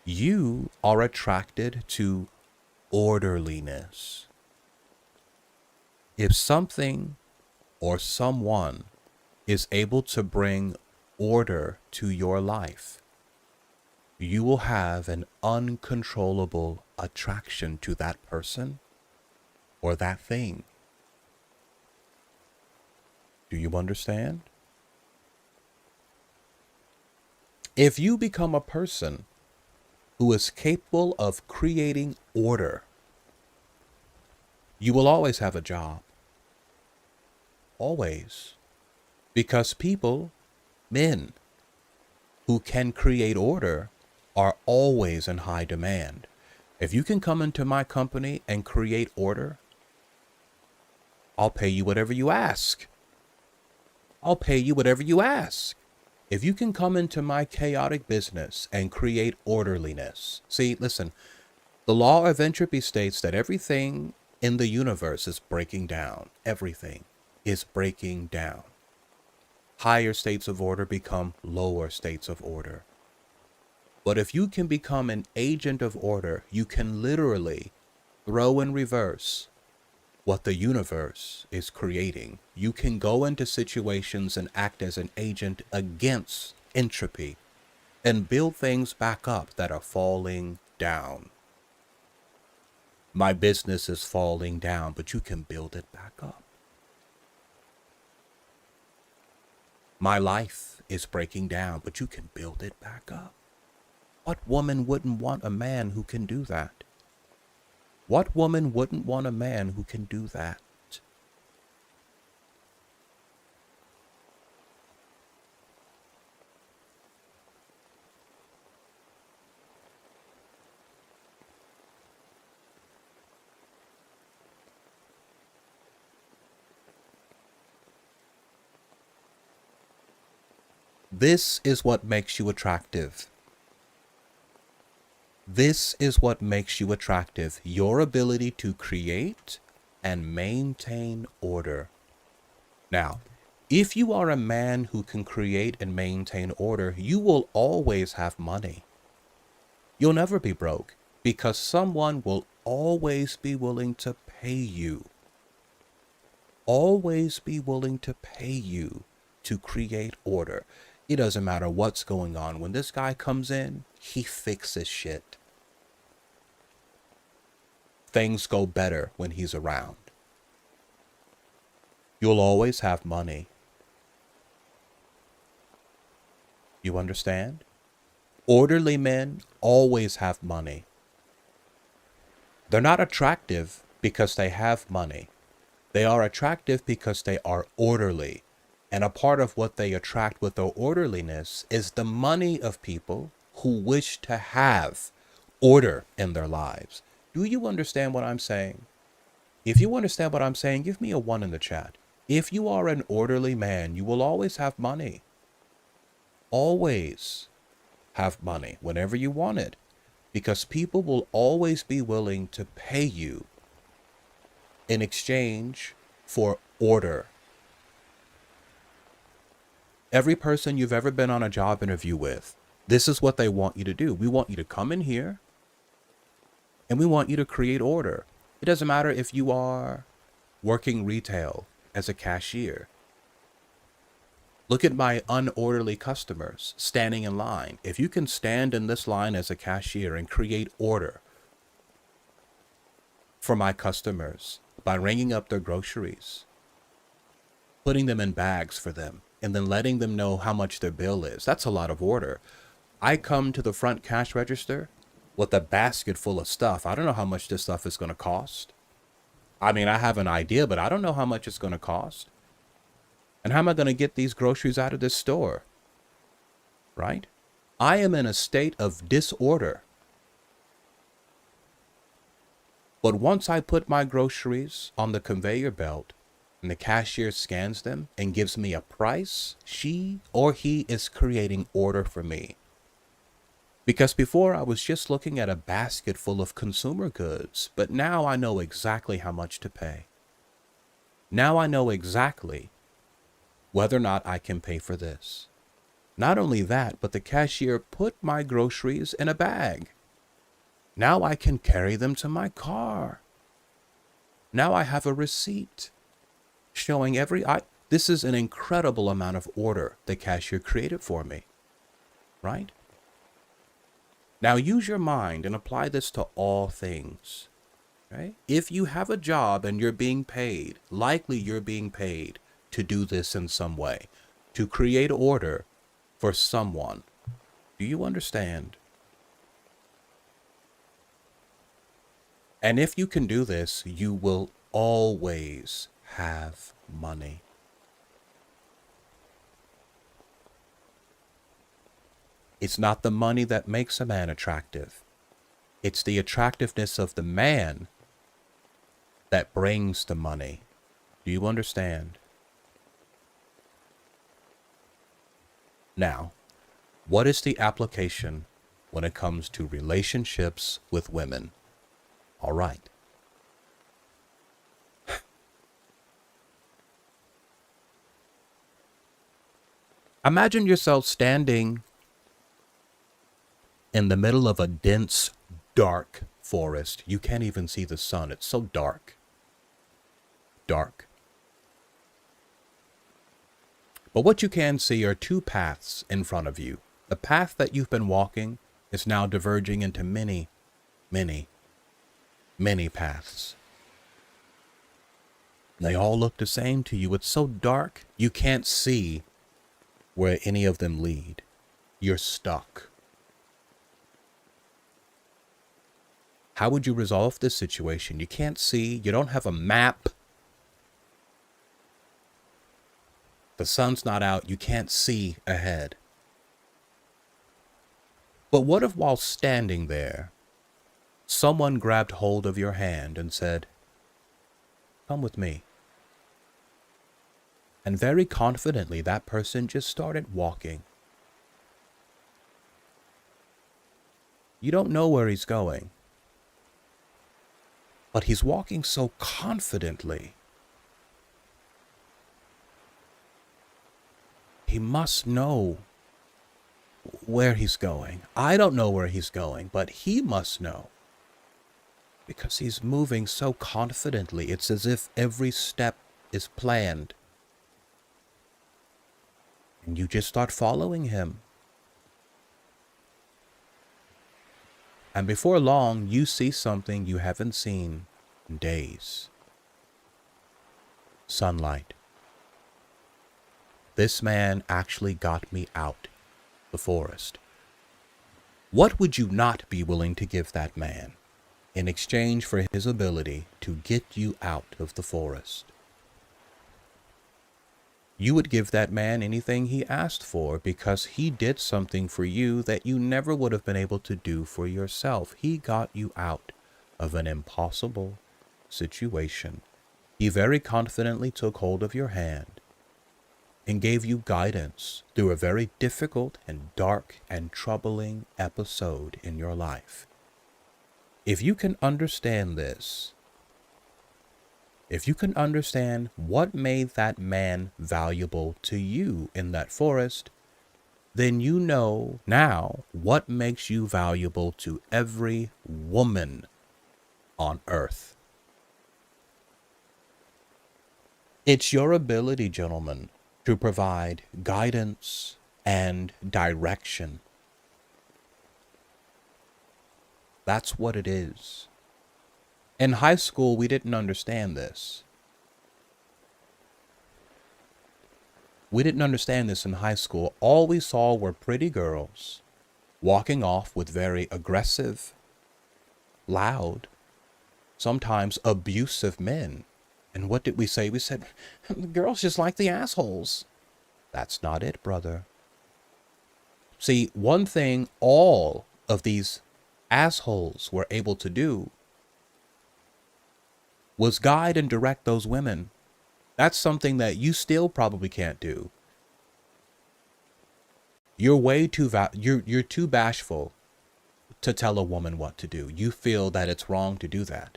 You are attracted to orderliness. If something or someone is able to bring order to your life, you will have an uncontrollable attraction to that person or that thing. Do you understand? If you become a person who is capable of creating order, you will always have a job. Always. Because people, men, who can create order are always in high demand. If you can come into my company and create order, I'll pay you whatever you ask. I'll pay you whatever you ask. If you can come into my chaotic business and create orderliness. See, listen, the law of entropy states that everything in the universe is breaking down. Everything is breaking down. Higher states of order become lower states of order. But if you can become an agent of order, you can literally throw in reverse what the universe is creating. You can go into situations and act as an agent against entropy and build things back up that are falling down. My business is falling down, but you can build it back up. My life is breaking down, but you can build it back up. What woman wouldn't want a man who can do that? What woman wouldn't want a man who can do that? This is what makes you attractive. This is what makes you attractive. Your ability to create and maintain order. Now, if you are a man who can create and maintain order, you will always have money. You'll never be broke because someone will always be willing to pay you. Always be willing to pay you to create order. It doesn't matter what's going on. When this guy comes in, he fixes shit. Things go better when he's around. You'll always have money. You understand? Orderly men always have money. They're not attractive because they have money. They are attractive because they are orderly. And a part of what they attract with their orderliness is the money of people who wish to have order in their lives. Do you understand what I'm saying? If you understand what I'm saying, give me a 1 in the chat. If you are an orderly man, you will always have money. Always have money whenever you want it. Because people will always be willing to pay you in exchange for order. Every person you've ever been on a job interview with, this is what they want you to do. We want you to come in here and we want you to create order. It doesn't matter if you are working retail as a cashier. Look at my unorderly customers standing in line. If you can stand in this line as a cashier and create order for my customers by ringing up their groceries, putting them in bags for them, and then letting them know how much their bill is. That's a lot of order. I come to the front cash register with a basket full of stuff. I don't know how much this stuff is going to cost. I mean, I have an idea, but I don't know how much it's going to cost. And how am I going to get these groceries out of this store? Right? I am in a state of disorder. But once I put my groceries on the conveyor belt and the cashier scans them and gives me a price, she or he is creating order for me. Because before I was just looking at a basket full of consumer goods, but now I know exactly how much to pay. Now I know exactly whether or not I can pay for this. Not only that, but the cashier put my groceries in a bag. Now I can carry them to my car. Now I have a receipt showing this is an incredible amount of order the cashier created for me, right? Now use your mind and apply this to all things, right? If you have a job and you're being paid, likely you're being paid to do this in some way, to create order for someone. Do you understand? And if you can do this, you will always have money. It's not the money that makes a man attractive. It's the attractiveness of the man that brings the money. Do you understand? Now, what is the application when it comes to relationships with women? All right. Imagine yourself standing in the middle of a dense, dark forest. You can't even see the sun. It's so dark. Dark. But what you can see are two paths in front of you. The path that you've been walking is now diverging into many, many, many paths. They all look the same to you. It's so dark, you can't see where any of them lead. You're stuck. How would you resolve this situation? You can't see. You don't have a map. The sun's not out. You can't see ahead. But what if while standing there, someone grabbed hold of your hand and said, "Come with me." And very confidently, that person just started walking. You don't know where he's going, but he's walking so confidently. He must know where he's going. I don't know where he's going, but he must know. Because he's moving so confidently. It's as if every step is planned. And you just start following him. And before long, you see something you haven't seen in days. Sunlight. This man actually got me out the forest. What would you not be willing to give that man in exchange for his ability to get you out of the forest? You would give that man anything he asked for because he did something for you that you never would have been able to do for yourself. He got you out of an impossible situation. He very confidently took hold of your hand and gave you guidance through a very difficult and dark and troubling episode in your life. If you can understand this, if you can understand what made that man valuable to you in that forest, then you know now what makes you valuable to every woman on earth. It's your ability, gentlemen, to provide guidance and direction. That's what it is. In high school, we didn't understand this. We didn't understand this in high school. All we saw were pretty girls walking off with very aggressive, loud, sometimes abusive men. And what did we say? We said, the girls just like the assholes. That's not it, brother. See, one thing all of these assholes were able to do was guide and direct those women. That's something that you still probably can't do. You're way too you're too bashful to tell a woman what to do. You feel that it's wrong to do that.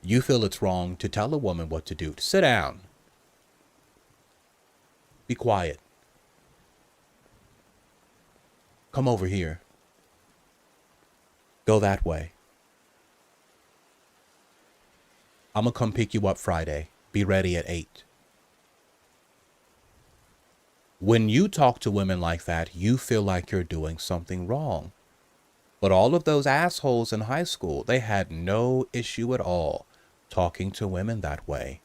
You feel it's wrong to tell a woman what to do. Sit down. Be quiet. Come over here. Go that way. I'm gonna come pick you up Friday. Be ready at 8. When you talk to women like that, you feel like you're doing something wrong. But all of those assholes in high school, they had no issue at all talking to women that way.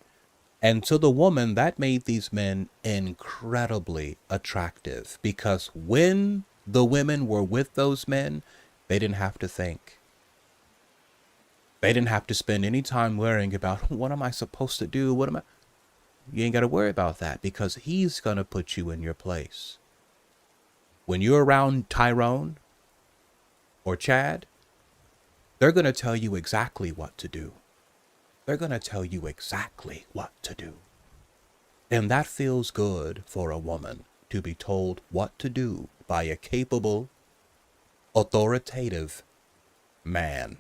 And to the woman, that made these men incredibly attractive, because when the women were with those men, they didn't have to think. They didn't have to spend any time worrying about, what am I supposed to do? You ain't got to worry about that, because he's going to put you in your place. When you're around Tyrone or Chad, they're going to tell you exactly what to do. They're going to tell you exactly what to do. And that feels good for a woman, to be told what to do by a capable, authoritative man.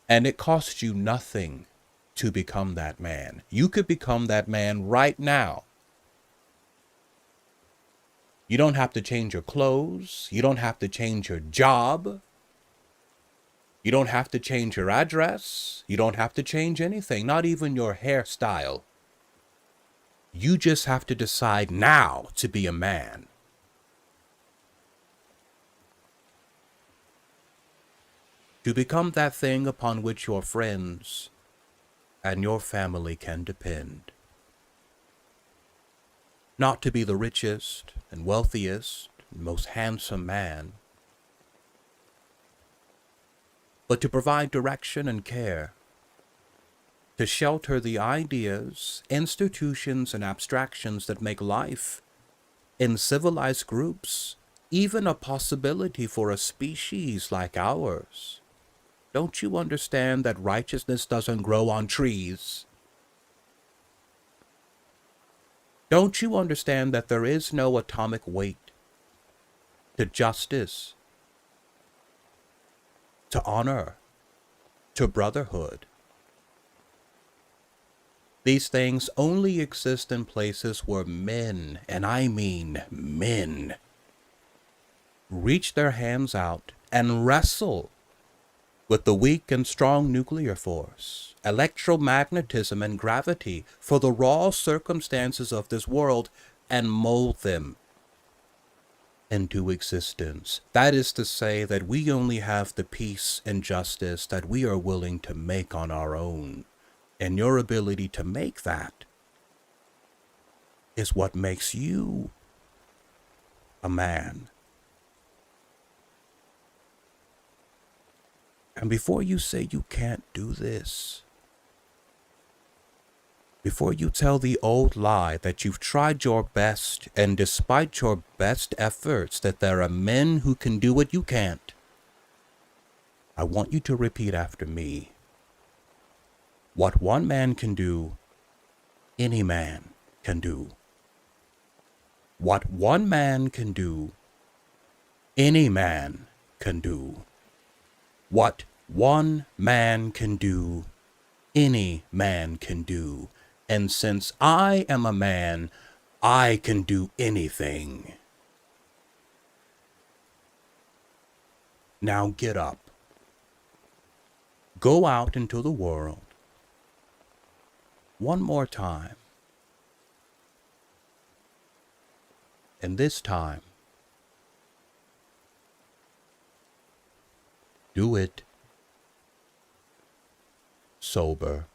And it costs you nothing to become that man. You could become that man right now. You don't have to change your clothes. You don't have to change your job. You don't have to change your address. You don't have to change anything, not even your hairstyle. You just have to decide now to be a man. To become that thing upon which your friends and your family can depend. Not to be the richest and wealthiest and most handsome man, but to provide direction and care, to shelter the ideas, institutions, and abstractions that make life in civilized groups even a possibility for a species like ours. Don't you understand that righteousness doesn't grow on trees? Don't you understand that there is no atomic weight to justice, to honor, to brotherhood? These things only exist in places where men, and I mean men, reach their hands out and wrestle with the weak and strong nuclear force, electromagnetism, and gravity for the raw circumstances of this world and mold them into existence. That is to say that we only have the peace and justice that we are willing to make on our own. And your ability to make that is what makes you a man. And before you say you can't do this, before you tell the old lie that you've tried your best and despite your best efforts that there are men who can do what you can't, I want you to repeat after me. What one man can do, any man can do. What one man can do, any man can do. What one man can do, any man can do. And since I am a man, I can do anything. Now get up. Go out into the world. One more time. And this time, do it sober,